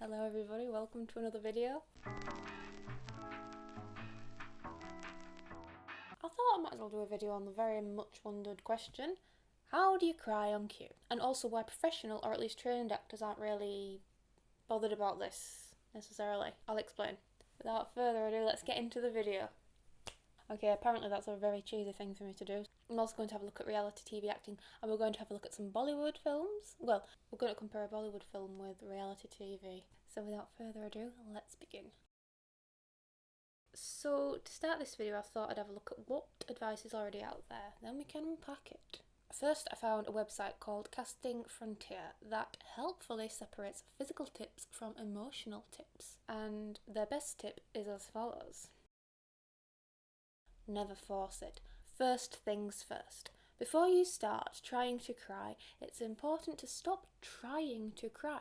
Hello everybody, welcome to another video. I thought I might as well do a video on the very much wondered question, how do you cry on cue? And also why professional or at least trained actors aren't really bothered about this necessarily. I'll explain. Without further ado, let's get into the video. Okay, apparently that's a very cheesy thing for me to do. I'm also going to have a look at reality TV acting, and we're going to have a look at some Bollywood films. Well, we're going to compare a Bollywood film with reality TV. So without further ado, let's begin. So to start this video, I thought I'd have a look at what advice is already out there, then we can unpack it. First, I found a website called Casting Frontier that helpfully separates physical tips from emotional tips, and their best tip is as follows. Never force it. First things first. Before you start trying to cry, it's important to stop trying to cry.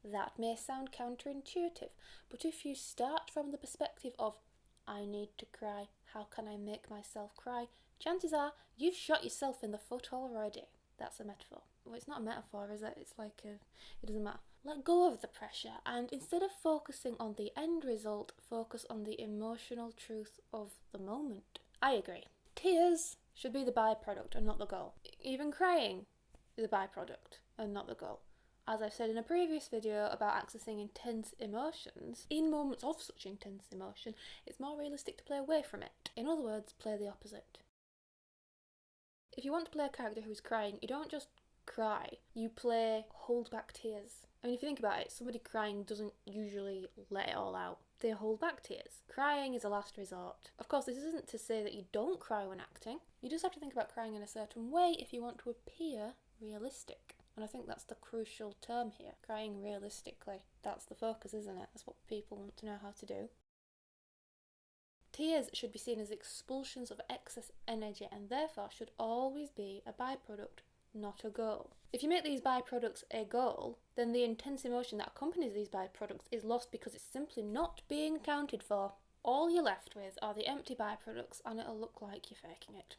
That may sound counterintuitive, but if you start from the perspective of, I need to cry, how can I make myself cry? Chances are you've shot yourself in the foot already. That's a metaphor. Well, it's not a metaphor, is it? It's like it doesn't matter. Let go of the pressure, and instead of focusing on the end result, focus on the emotional truth of the moment. I agree. Tears should be the byproduct and not the goal. Even crying is a byproduct and not the goal. As I've said in a previous video about accessing intense emotions, in moments of such intense emotion, it's more realistic to play away from it. In other words, play the opposite. If you want to play a character who's crying, you don't just cry, you play hold back tears. I mean, if you think about it, somebody crying doesn't usually let it all out. They hold back tears. Crying is a last resort. Of course, this isn't to say that you don't cry when acting. You just have to think about crying in a certain way if you want to appear realistic. And I think that's the crucial term here, crying realistically. That's the focus, isn't it? That's what people want to know how to do. Tears should be seen as expulsions of excess energy and therefore should always be a byproduct, not a goal. If you make these byproducts a goal, then the intense emotion that accompanies these byproducts is lost because it's simply not being accounted for. All you're left with are the empty byproducts and it'll look like you're faking it.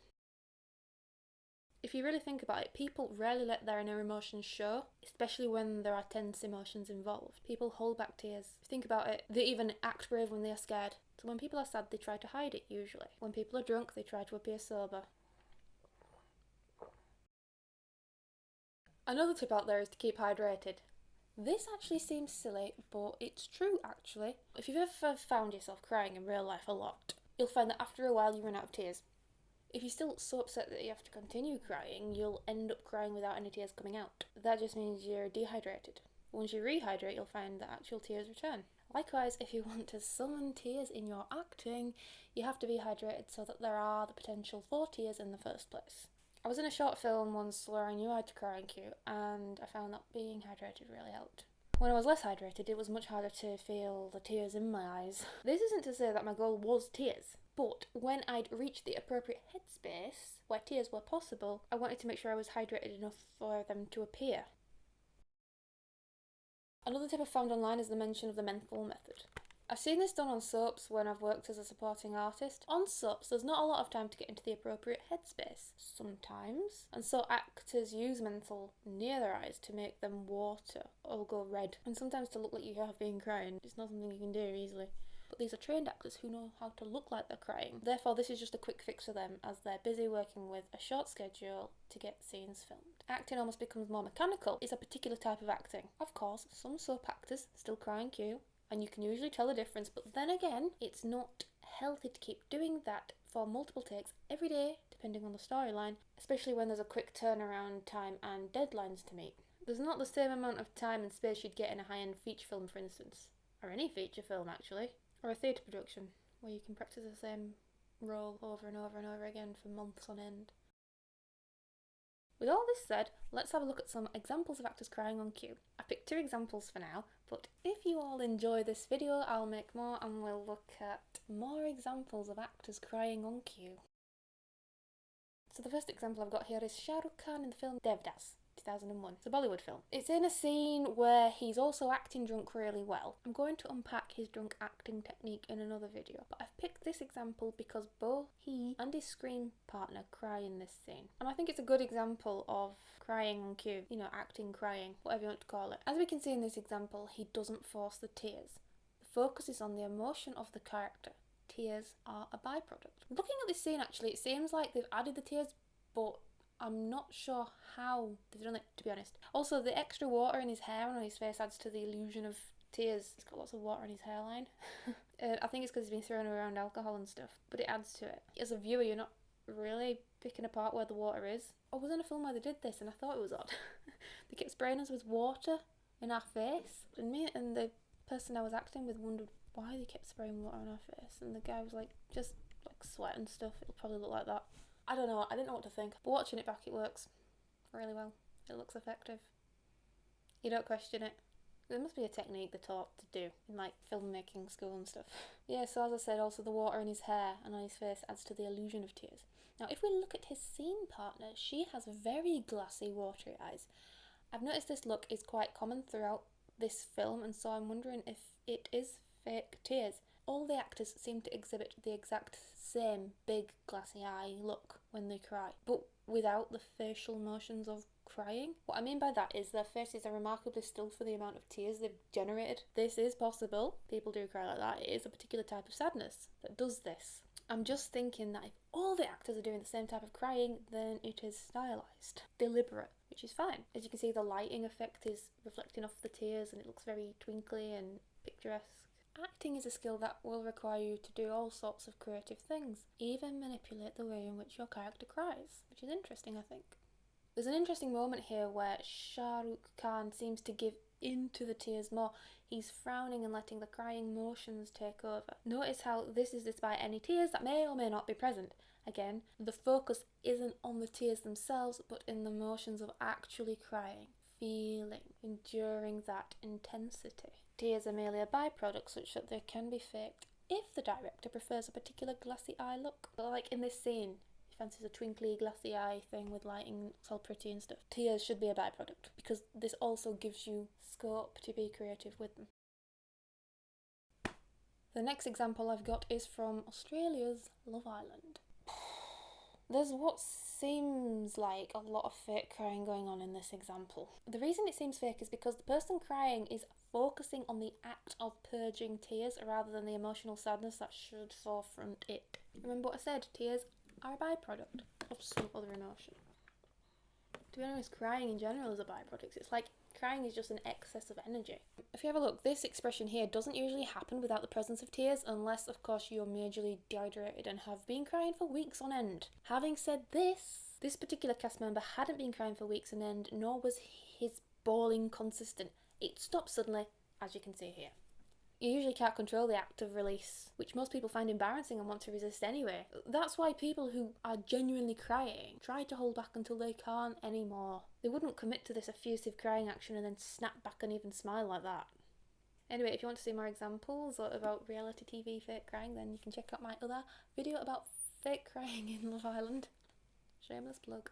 If you really think about it, people rarely let their inner emotions show, especially when there are tense emotions involved. People hold back tears. If you think about it, they even act brave when they are scared. So when people are sad, they try to hide it usually. When people are drunk, they try to appear sober. Another tip out there is to keep hydrated. This actually seems silly, but it's true actually. If you've ever found yourself crying in real life a lot, you'll find that after a while you run out of tears. If you're still so upset that you have to continue crying, you'll end up crying without any tears coming out. That just means you're dehydrated. Once you rehydrate, you'll find that actual tears return. Likewise, if you want to summon tears in your acting, you have to be hydrated so that there are the potential for tears in the first place. I was in a short film once where I knew I had to cry on cue, and I found that being hydrated really helped. When I was less hydrated, it was much harder to feel the tears in my eyes. This isn't to say that my goal was tears, but when I'd reached the appropriate headspace where tears were possible, I wanted to make sure I was hydrated enough for them to appear. Another tip I found online is the mention of the menthol method. I've seen this done on soaps when I've worked as a supporting artist. On soaps, there's not a lot of time to get into the appropriate headspace, sometimes, and so actors use menthol near their eyes to make them water or go red, and sometimes to look like you have been crying. It's not something you can do easily. But these are trained actors who know how to look like they're crying. Therefore, this is just a quick fix for them as they're busy working with a short schedule to get scenes filmed. Acting almost becomes more mechanical. It's a particular type of acting. Of course, some soap actors still cry on cue, and you can usually tell the difference, but then again, it's not healthy to keep doing that for multiple takes every day, depending on the storyline, especially when there's a quick turnaround time and deadlines to meet. There's not the same amount of time and space you'd get in a high-end feature film, for instance, or any feature film actually, or a theatre production, where you can practice the same role over and over and over again for months on end. With all this said, let's have a look at some examples of actors crying on cue. I picked 2 examples for now, but if you all enjoy this video, I'll make more and we'll look at more examples of actors crying on cue. So the first example I've got here is Shah Rukh Khan in the film Devdas. 2001. It's a Bollywood film. It's in a scene where he's also acting drunk really well. I'm going to unpack his drunk acting technique in another video, but I've picked this example because both he and his screen partner cry in this scene. And I think it's a good example of crying on cue, you know, acting, crying, whatever you want to call it. As we can see in this example, he doesn't force the tears. The focus is on the emotion of the character. Tears are a byproduct. Looking at this scene, actually, it seems like they've added the tears, but I'm not sure how they've done it, to be honest. Also, the extra water in his hair and on his face adds to the illusion of tears. He's got lots of water in his hairline. I think it's because he's been throwing around alcohol and stuff, but it adds to it. As a viewer, you're not really picking apart where the water is. I was in a film where they did this and I thought it was odd. They kept spraying us with water in our face, and me and the person I was acting with wondered why they kept spraying water on our face, and the guy was like, just like sweat and stuff, it'll probably look like that. I don't know, I didn't know what to think, but watching it back it works really well. It looks effective. You don't question it. There must be a technique they're taught to do in like filmmaking school and stuff. Yeah, so as I said, also the water in his hair and on his face adds to the illusion of tears. Now if we look at his scene partner, she has very glassy, watery eyes. I've noticed this look is quite common throughout this film, and so I'm wondering if it is fake tears. All the actors seem to exhibit the exact same big glassy eye look when they cry, but without the facial motions of crying. What I mean by that is their faces are remarkably still for the amount of tears they've generated. This is possible. People do cry like that. It is a particular type of sadness that does this. I'm just thinking that if all the actors are doing the same type of crying, then it is stylized, deliberate, which is fine. As you can see, the lighting effect is reflecting off the tears and it looks very twinkly and picturesque. Acting is a skill that will require you to do all sorts of creative things, even manipulate the way in which your character cries, which is interesting, I think. There's an interesting moment here where Shah Rukh Khan seems to give into the tears more. He's frowning and letting the crying motions take over. Notice how this is despite any tears that may or may not be present. Again, the focus isn't on the tears themselves, but in the motions of actually crying, feeling, enduring that intensity. Tears are merely a byproduct such that they can be faked if the director prefers a particular glassy eye look. But like in this scene, he fancies a twinkly glassy eye thing with lighting, it's all pretty and stuff. Tears should be a byproduct because this also gives you scope to be creative with them. The next example I've got is from Australia's Love Island. There's what seems like a lot of fake crying going on in this example. The reason it seems fake is because the person crying is focusing on the act of purging tears rather than the emotional sadness that should forefront it. Remember what I said, tears are a byproduct of some other emotion. To be honest, crying in general is a byproduct. It's like crying is just an excess of energy. If you have a look, this expression here doesn't usually happen without the presence of tears, unless of course you're majorly dehydrated and have been crying for weeks on end. Having said this particular cast member hadn't been crying for weeks on end, nor was his bawling consistent. It stopped suddenly, as you can see here. You usually can't control the act of release, which most people find embarrassing and want to resist anyway. That's why people who are genuinely crying try to hold back until they can't anymore. They wouldn't commit to this effusive crying action and then snap back and even smile like that. Anyway, if you want to see more examples about reality TV fake crying, then you can check out my other video about fake crying in Love Island. Shameless plug.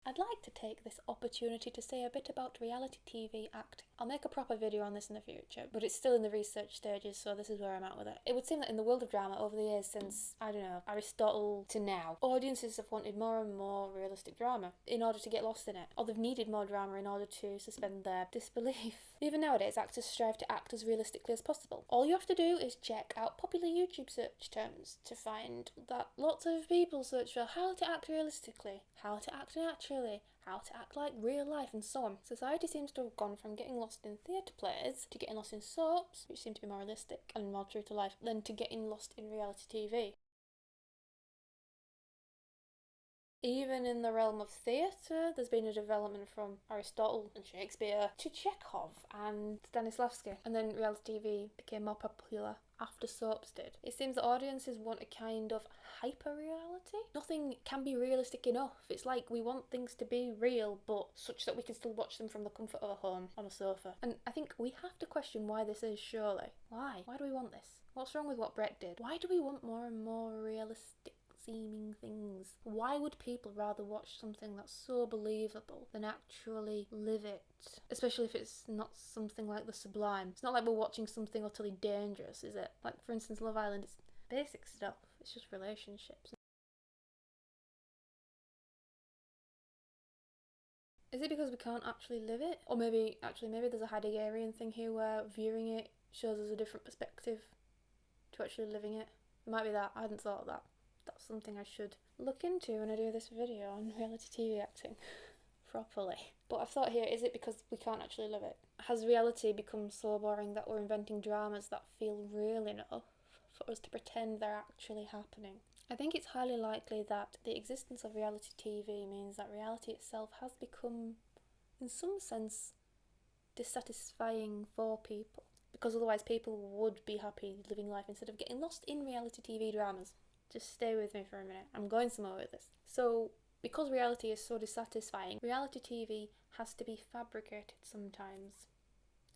I'd like to take this opportunity to say a bit about reality TV acting. I'll make a proper video on this in the future, but it's still in the research stages, so this is where I'm at with it. It would seem that in the world of drama over the years since, I don't know, Aristotle to now, audiences have wanted more and more realistic drama in order to get lost in it, or they've needed more drama in order to suspend their disbelief. Even nowadays, actors strive to act as realistically as possible. All you have to do is check out popular YouTube search terms to find that lots of people search for how to act realistically, how to act naturally, how to act like real life, and so on. Society seems to have gone from getting lost in theatre plays to getting lost in soaps, which seem to be more realistic and more true to life, than to getting lost in reality TV. Even in the realm of theatre, there's been a development from Aristotle and Shakespeare to Chekhov and Stanislavski, and then reality TV became more popular after soaps did. It seems that audiences want a kind of hyper-reality. Nothing can be realistic enough. It's like we want things to be real, but such that we can still watch them from the comfort of a home on a sofa. And I think we have to question why this is, surely. Why? Why do we want this? What's wrong with what Brett did? Why do we want more and more realistic seeming things. Why would people rather watch something that's so believable than actually live it? Especially if it's not something like the sublime. It's not like we're watching something utterly dangerous, is it? Like, for instance, Love Island, it's basic stuff. It's just relationships. Is it because we can't actually live it? Or maybe there's a Heideggerian thing here where viewing it shows us a different perspective to actually living it. It might be that. I hadn't thought of that. That's something I should look into when I do this video on reality TV acting properly. But I've thought here, is it because we can't actually live it? Has reality become so boring that we're inventing dramas that feel real enough for us to pretend they're actually happening? I think it's highly likely that the existence of reality TV means that reality itself has become, in some sense, dissatisfying for people. Because otherwise people would be happy living life instead of getting lost in reality TV dramas. Just stay with me for a minute. I'm going somewhere with this. So, because reality is so dissatisfying, reality TV has to be fabricated sometimes.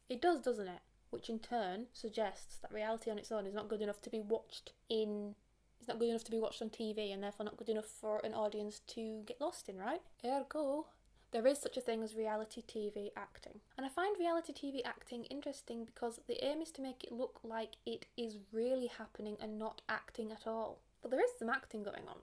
It does, doesn't it? Which in turn suggests that reality on its own is not good enough to be watched it's not good enough to be watched on TV, and therefore not good enough for an audience to get lost in, right? Ergo, there is such a thing as reality TV acting. And I find reality TV acting interesting because the aim is to make it look like it is really happening and not acting at all. But there is some acting going on.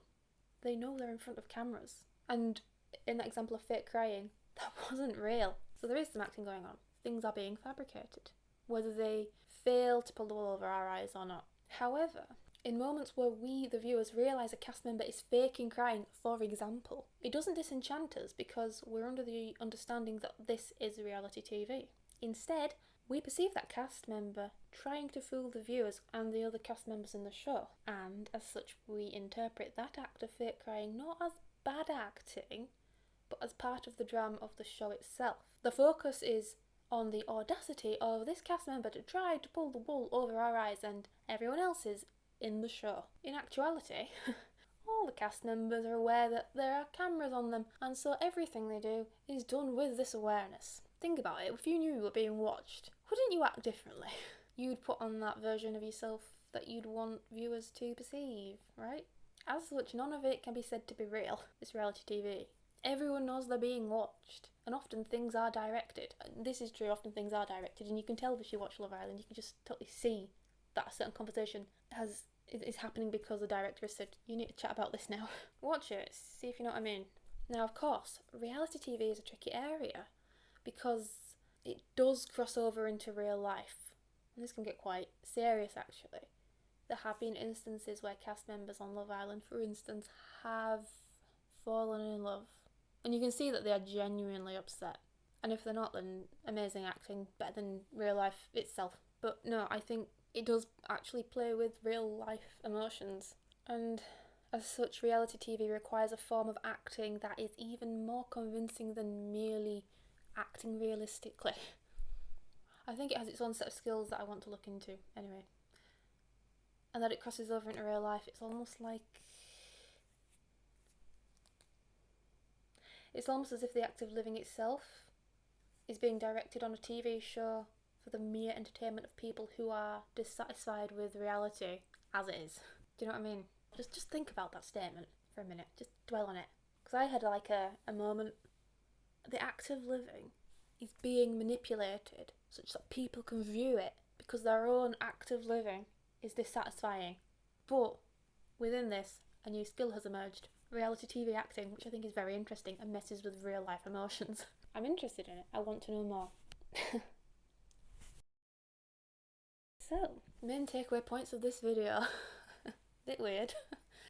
They know they're in front of cameras. And in that example of fake crying, that wasn't real. So there is some acting going on. Things are being fabricated, whether they fail to pull the wool over our eyes or not. However, in moments where we, the viewers, realise a cast member is faking crying, for example, it doesn't disenchant us because we're under the understanding that this is reality TV. Instead, we perceive that cast member trying to fool the viewers and the other cast members in the show, and as such we interpret that act of fake crying not as bad acting, but as part of the drama of the show itself. The focus is on the audacity of this cast member to try to pull the wool over our eyes and everyone else's in the show. In actuality, all the cast members are aware that there are cameras on them, and so everything they do is done with this awareness. Think about it, if you knew you were being watched, wouldn't you act differently? You'd put on that version of yourself that you'd want viewers to perceive, right? As such, none of it can be said to be real. It's reality TV. Everyone knows they're being watched, and often things are directed. This is true, often things are directed, and you can tell if you watch Love Island, you can just totally see that a certain conversation is happening because the director has said, you need to chat about this now. Watch it, see if you know what I mean. Now, of course, reality TV is a tricky area because it does cross over into real life. And this can get quite serious, actually. There have been instances where cast members on Love Island, for instance, have fallen in love. And you can see that they are genuinely upset. And if they're not, then amazing acting, better than real life itself. But no, I think it does actually play with real life emotions. And as such, reality TV requires a form of acting that is even more convincing than merely acting realistically. I think it has its own set of skills that I want to look into, anyway. And that it crosses over into real life, it's almost as if the act of living itself is being directed on a TV show for the mere entertainment of people who are dissatisfied with reality as it is. Do you know what I mean? Just think about that statement for a minute. Just dwell on it. Because I had a moment. The act of living is being manipulated such that people can view it because their own act of living is dissatisfying. But within this, a new skill has emerged. Reality TV acting, which I think is very interesting and messes with real life emotions. I'm interested in it. I want to know more. So, main takeaway points of this video. Bit weird.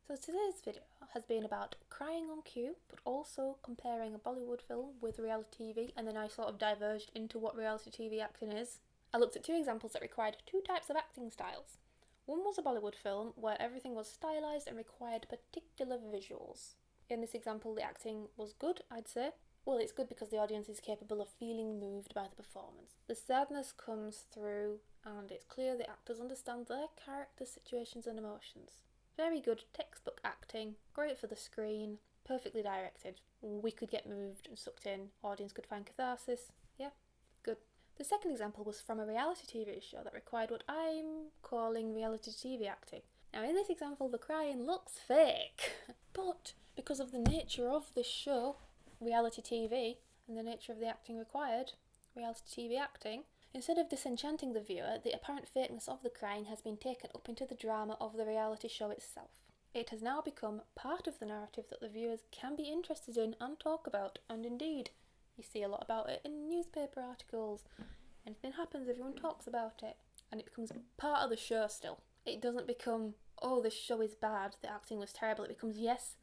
So today's video has been about crying on cue, but also comparing a Bollywood film with reality TV, and then I sort of diverged into what reality TV acting is. I looked at two examples that required two types of acting styles. One was a Bollywood film where everything was stylised and required particular visuals. In this example, the acting was good, I'd say. Well, it's good because the audience is capable of feeling moved by the performance. The sadness comes through, and it's clear the actors understand their characters' situations and emotions. Very good textbook acting, great for the screen, perfectly directed. We could get moved and sucked in, audience could find catharsis. Yeah, good. The second example was from a reality TV show that required what I'm calling reality TV acting. Now in this example the crying looks fake, but because of the nature of the show, reality TV, and the nature of the acting required, reality TV acting, instead of disenchanting the viewer, the apparent fakeness of the crying has been taken up into the drama of the reality show itself. It has now become part of the narrative that the viewers can be interested in and talk about, and indeed, you see a lot about it in newspaper articles. Anything happens, everyone talks about it, and it becomes part of the show still. It doesn't become, oh, this show is bad, the acting was terrible. It becomes, yes,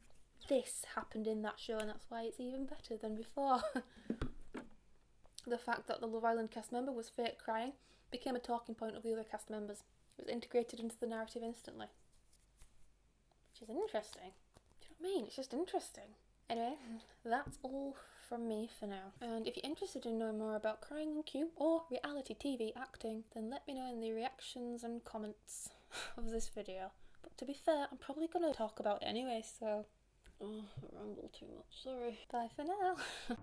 this happened in that show, and that's why it's even better than before. The fact that the Love Island cast member was fake crying became a talking point of the other cast members. It was integrated into the narrative instantly. Which is interesting. Do you know what I mean? It's just interesting. Anyway, that's all from me for now. And if you're interested in knowing more about crying on cue or reality TV acting, then let me know in the reactions and comments of this video. But to be fair, I'm probably going to talk about it anyway, so... Oh, I ramble too much, sorry. Bye for now.